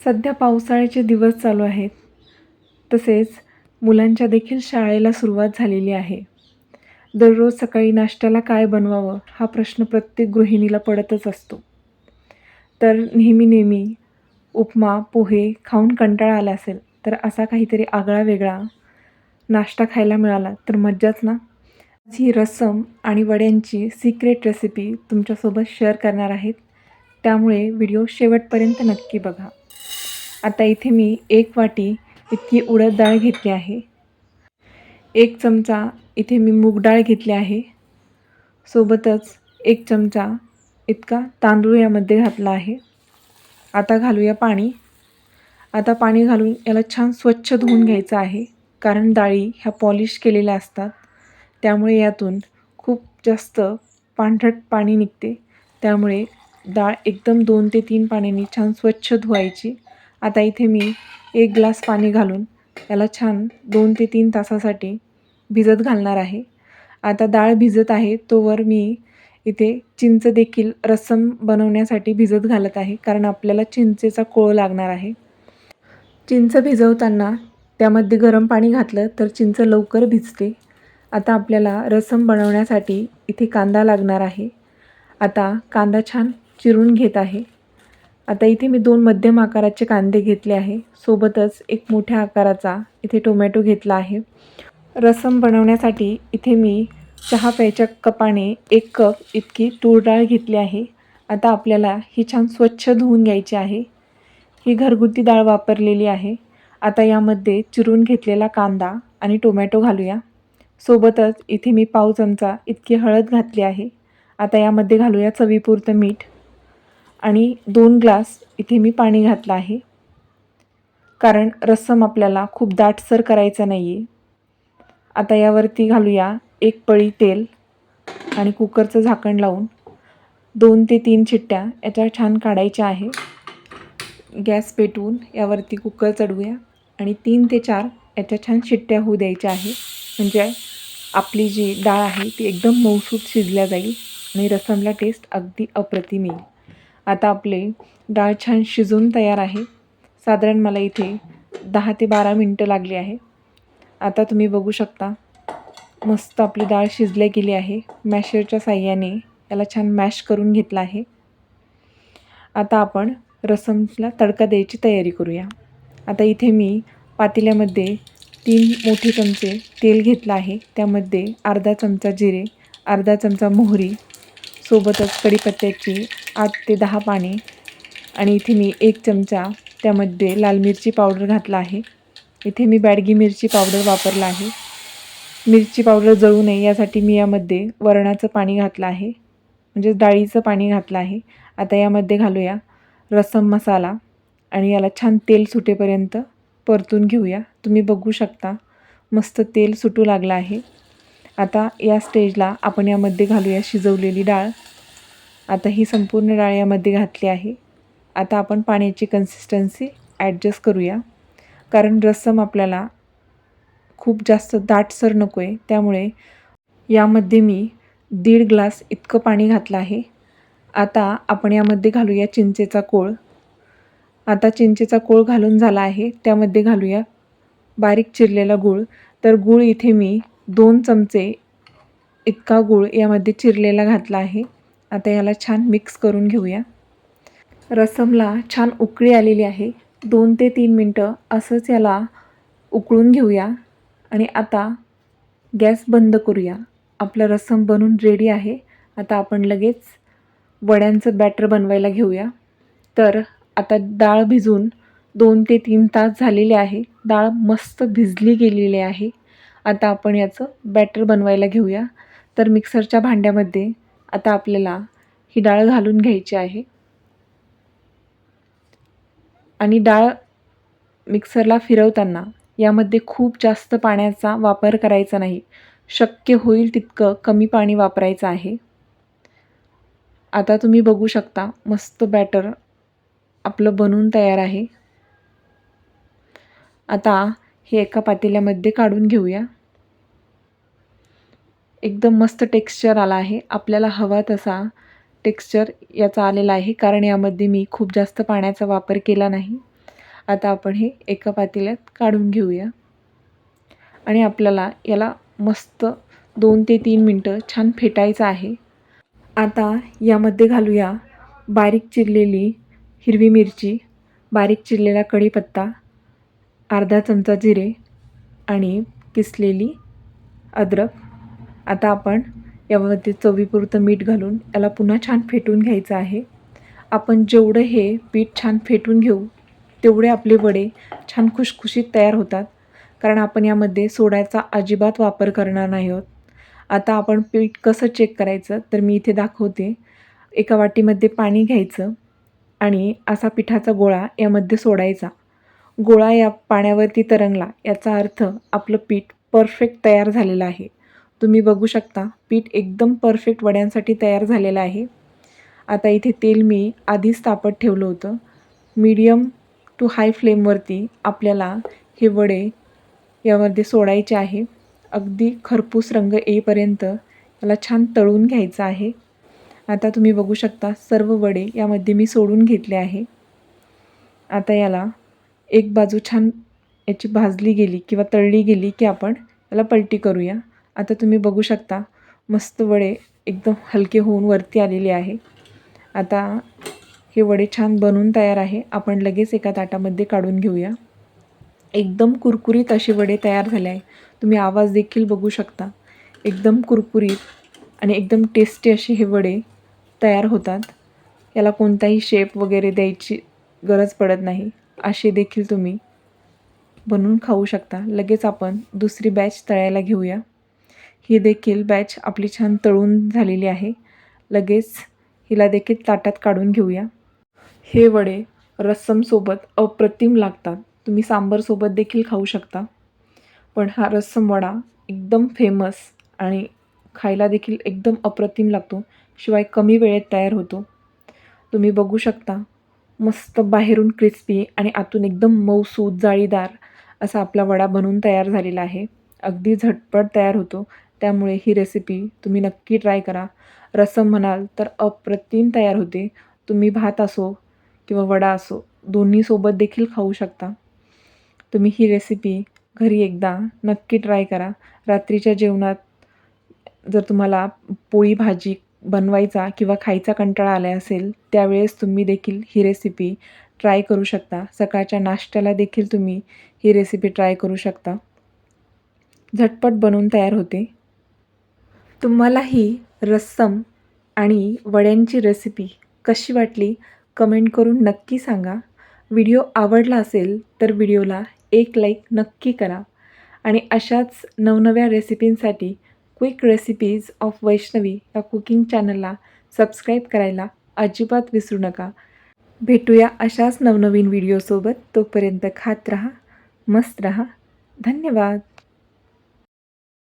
सध्या पावसाळ्याचे दिवस चालू आहेत. तसेच मुलांच्या देखील शाळेला सुरुवात झालेली आहे. दररोज सकाळी नाश्त्याला काय बनवावं हा प्रश्न प्रत्येक गृहिणीला पडतच असतो. तर नेहमी उपमा, पोहे खाऊन कंटाळा आला असेल, तर असा काहीतरी आगळा-वेगळा नाश्ता खायला मिळाला तर मज्जाच ना. ही रस्सम आणि वड्यांची सिक्रेट रेसिपी तुमच्यासोबत शेअर करणार आहेत. त्यामुळे व्हिडिओ शेवटपर्यंत नक्की बघा. आता इथे मी 1 वाटी इतकी उडद डाळ घेतली आहे. 1 चमचा इथे मी मूग डाळ घेतली आहे. सोबतच 1 चमचा इतका तांदूळ यामध्ये घातला आहे. आता घालूया पाणी. आता पाणी घालून याला छान स्वच्छ धुवून घ्यायचं आहे. कारण डाळी ह्या पॉलिश केलेल्या असतात. त्यामुळे यातून खूप जास्त पांढरट पाणी निघते. त्यामुळे डाळ एकदम 2 ते 3 पाण्याने छान स्वच्छ धुवायची. आता इथे मी 1 ग्लास पाणी घालून याला छान 2 ते 3 तासासाठी भिजत घालणार आहे. आता डाळ भिजत आहे तोवर मी इथे चिंच देखील रस्सम बनवण्यासाठी भिजत घालत आहे. कारण आपल्याला चिंचेचा कोळ लागणार आहे. चिंच भिजवताना त्यामध्ये गरम पाणी घातलं तर चिंच लवकर भिजते. आता आपल्याला रस्सम बनवण्यासाठी इथे कांदा लागणार आहे. आता कांदा छान चिरून घेत आहे. आता इथे मी 2 मध्यम आकाराचे कांदे घेतले आहे. सोबतच 1 मोठ्या आकाराचा इथे टोमॅटो घेतला आहे. रस्सम बनवण्यासाठी इथे मी चहा प्यायच्या कपाने 1 कप इतकी तूर डाळ घेतली आहे. आता आपल्याला ही छान स्वच्छ धुवून घ्यायची आहे. ही घरगुती डाळ वापरलेली आहे. आता यामध्ये चिरून घेतलेला कांदा आणि टोमॅटो घालूया. सोबतच इथे मी पाव चमचा इतकी हळद घातली आहे. आता यामध्ये घालूया चवीपुरतं मीठ आणि 2 ग्लास इथे मी पाणी घातलं आहे. कारण रस्सम आपल्याला खूप दाटसर करायचा नाही आहे. आता यावरती घालूया 1 पळी तेल आणि कुकरचं झाकण लावून 2 ते 3 शिट्ट्या याच्या छान काढायच्या आहे. गॅस पेटवून यावरती कुकर चढवूया आणि 3 ते 4 याच्या छान शिट्ट्या होऊ द्यायच्या आहे. म्हणजे आपली जी डाळ आहे ती एकदम मऊसूत शिजल्या जाईल आणि रस्समला टेस्ट अगदी अप्रतिम येईल. आता आपले डाळ छान शिजून तयार आहे. साधारण मला इथे 10 ते 12 मिनटं लागली आहे. आता तुम्ही बघू शकता मस्त आपली डाळ शिजल्या गेली आहे. मॅशरच्या साहाय्याने याला छान मॅश करून घेतलं आहे. आता आपण रस्समला तडका द्यायची तयारी करूया. आता इथे मी पातेल्यामध्ये 3 मोठे चमचे तेल घेतलं आहे. त्यामध्ये अर्धा चमचा जिरे, अर्धा चमचा मोहरी, सोबतच कढीपत्त्याची 8 ते 10 पाने आणि इथे मी 1 चमचा त्यामध्ये लाल मिरची पावडर घातला आहे. इथे मी बॅडगी मिरची पावडर वापरला आहे. मिरची पावडर जळू नये यासाठी मी यामध्ये वरणाचं पाणी घातलं आहे. म्हणजे डाळीचं पाणी घातलं आहे. आता यामध्ये घालूया रस्सम मसाला आणि याला छान तेल सुटेपर्यंत परतून घेऊया. तुम्ही बघू शकता मस्त तेल सुटू लागलं आहे. आता या स्टेजला आपण यामध्ये घालूया शिजवलेली डाळ. आता ही संपूर्ण डाळ यामध्ये घातली आहे. आता आपण पाण्याची कन्सिस्टन्सी ॲडजस्ट करूया. कारण रस्सम आपल्याला खूप जास्त दाटसर नको आहे. त्यामुळे यामध्ये मी 1.5 ग्लास इतकं पाणी घातलं आहे. आता आपण यामध्ये घालूया चिंचेचा कोळ. आता चिंचेचा कोळ घालून झाला आहे. त्यामध्ये घालूया बारीक चिरलेला गूळ. तर गूळ इथे मी 2 चमचे इतका गूळ यामध्ये चिरलेला घातला आहे. आता याला छान मिक्स करून घेऊया. रस्समला छान उकळी आलेली आहे. 2 ते 3 मिनटं असंच याला उकळून घेऊया आणि आता गॅस बंद करूया. आपलं रस्सम बनून रेडी आहे. आता आपण लगेच वड्यांचं बॅटर बनवायला घेऊया. तर आता डाळ भिजून 2 ते 3 तास झालेले आहे. डाळ मस्त भिजली गेलेली आहे. आता आपण याचं बॅटर बनवायला घेऊया. तर मिक्सरच्या भांड्यामध्ये आता आपल्याला ही डाळ घालून घ्यायची आहे आणि डाळ मिक्सरला फिरवताना यामध्ये खूप जास्त पाण्याचा वापर करायचा नाही. शक्य होईल तितकं कमी पाणी वापरायचं आहे. आता तुम्ही बघू शकता मस्त बॅटर आपलं बनवून तयार आहे. आता हे एका पातेल्यामध्ये काढून घेऊया. एकदम मस्त टेक्स्चर आला आहे. आपल्याला हवा तसा टेक्स्चर याचा आलेला आहे. कारण यामध्ये मी खूप जास्त पाण्याचा वापर केला नाही. आता आपण हे एका पातेल्यात काढून घेऊया आणि आपल्याला याला मस्त 2 ते 3 मिनटं छान फेटायचं आहे. आता यामध्ये घालूया बारीक चिरलेली हिरवी मिरची, बारीक चिरलेला कढीपत्ता, अर्धा चमचा जिरे आणि किसलेली अद्रक. आता आपण यामध्ये चवीपुरतं मीठ घालून याला पुन्हा छान फेटून घ्यायचं आहे. आपण जेवढं हे पीठ छान फेटून घेऊ तेवढे आपले वडे छान खुशखुशीत तयार होतात, कारण आपण यामध्ये सोड्याचा अजिबात वापर करणार नाही आहोत. आता आपण पीठ कसं चेक करायचं तर मी इथे दाखवते. एका वाटीमध्ये पाणी घ्यायचं आणि असा पिठाचा गोळा यामध्ये सोडायचा. गोळा या पाण्यावरती तरंगला याचा अर्थ आपलं पीठ परफेक्ट तयार झालेलं आहे. तुम्ही बघू शकता पीठ एकदम परफेक्ट वड्यांसाठी तयार झालेलं आहे. आता इथे तेल मी आधीच तापत ठेवलं होतं. मीडियम टू हाय फ्लेमवरती आपल्याला हे वडे यामध्ये सोडायचे आहे. अगदी खरपूस रंग येईपर्यंत याला छान तळून घ्यायचं आहे. आता तुम्ही बघू शकता सर्व वडे यामध्ये मी सोडून घेतले आहे. आता याला एक बाजू छान याची भाजली गेली किंवा तळली गेली की आपण याला पलटी करूया. आता तुम्ही बघू शकता मस्त वडे एकदम हलके होऊन वरती आलेले आहे. आता हे वडे छान बनून तयार आहे. आपण लगेच एका ताटामध्ये काढून घेऊया. एकदम कुरकुरीत असे वडे तयार झाले आहे. तुम्ही आवाज देखील बघू शकता. एकदम कुरकुरीत आणि एकदम टेस्टी असे हे वडे तयार होतात. याला कोणताही शेप वगैरे द्यायची गरज पडत नाही. असे देखील तुम्ही बनवून खाऊ शकता. लगेच आपण दुसरी बॅच तळायला घेऊया. ही देखील बॅच आपली छान तळून झालेली आहे. लगेच हिला देखील ताटात काढून घेऊया. हे वडे रस्समसोबत अप्रतिम लागतात. तुम्ही सांबारसोबत देखील खाऊ शकता. पण हा रस्सम वडा एकदम फेमस आणि खायला देखील एकदम अप्रतिम लागतो. शिवाय कमी वेळेत तयार होतो. तुम्ही बघू शकता मस्त बाहेरून क्रिस्पी आणि आतून एकदम मऊसूत जाळीदार असा आपला वडा बनवून तयार झालेला आहे. अगदी झटपट तयार होतो. त्यामुळे ही रेसिपी तुम्ही नक्की ट्राय करा. रस्सम म्हणाल तर अप्रतिम तयार होते. तुम्ही भात असो किंवा वडा असो दोन्हीसोबत देखील खाऊ शकता. तुम्ही ही रेसिपी घरी एकदा नक्की ट्राय करा. रात्रीच्या जेवणात जर तुम्हाला पोळी भाजी बनवायचा किंवा खायचा कंटाळा आला असेल त्यावेळेस तुम्ही देखील ही रेसिपी ट्राय करू शकता. सकाळच्या नाश्त्याला देखील तुम्ही ही रेसिपी ट्राय करू शकता. झटपट बनवून तयार होते. तुम्हाला ही रस्सम आणि वड्यांची रेसिपी कशी वाटली कमेंट करून नक्की सांगा. व्हिडिओ आवडला असेल तर व्हिडिओला एक लाईक नक्की करा आणि अशाच नवनव्या रेसिपींसाठी क्विक रेसिपीज ऑफ वैष्णवी या कुकिंग चॅनलला सबस्क्राईब करायला अजिबात विसरू नका. भेटूया अशाच नवनवीन व्हिडिओसोबत. तोपर्यंत खात राहा, मस्त राहा. धन्यवाद.